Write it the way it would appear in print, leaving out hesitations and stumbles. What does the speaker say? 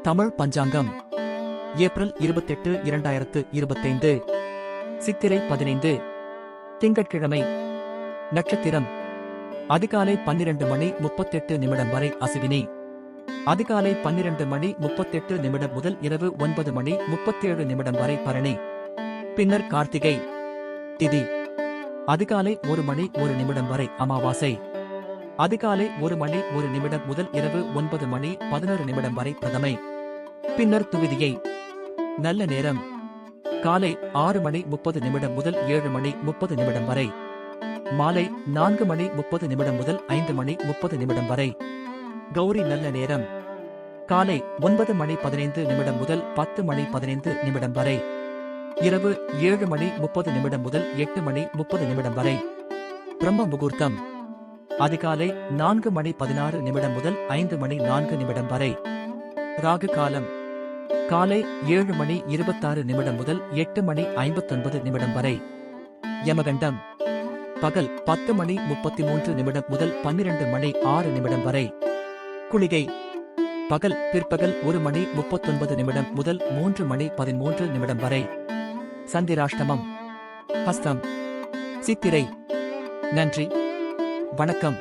தமிழ் பஞ்சாங்கம் April 28 2025 சித்திரை 15 திங்கட்கிழமை நட்சத்திரம் அதிகாலை 12 மணி 38 நிமிடம் வரை அசுவினி அதிகாலை 12 மணி 38 நிமிடம் முதல் இரவு 9 மணி 37 நிமிடம் வரை பரணி பின்னர் கார்த்திகை திதி அதிகாலை 1 மணி 1 நிமிடம் வரை அமாவாசை அதிகாலை 1 மணி 1 நிமிடம் முதல் இரவு 9 மணி 11 நிமிடம் வரை பிரதமை பின்னர் துவிதியை நல்ல நேரம் காலை 6 மணி 30 நிமிடம் முதல் 7 மணி 30 நிமிடம் வரை மாலை 4 மணி 30 நிமிடம் முதல் 5 மணி 30 நிமிடம் வரை கௌரி நல்ல நேரம் காலை 9 மணி 15 நிமிடம் முதல் 10 மணி 15 நிமிடம் வரை இரவு 7 மணி 30 நிமிடம் முதல் 8 மணி 30 நிமிடம் வரை பிரம்ம முகூர்த்தம் அதிகாலை 4 மணி 16 நிமிடம் முதல் 5 மணி 4 நிமிடம் வரை ராகு காலம் காலை 7 மணி 26 நிமிடம் முதல் 8 மணி 59 நிமிடம் வரை யமகண்டம் பகல் 10 மணி 33 நிமிடம் முதல் 12 மணி 6 நிமிடம் வரை குளிகை பகல் பிற்பகல் 1 மணி 39 நிமிடம் முதல் 3 மணி 13 நிமிடம் வரை சந்திராஷ்டமம் ஹஸ்தம் சித்திரை நன்றி வணக்கம்.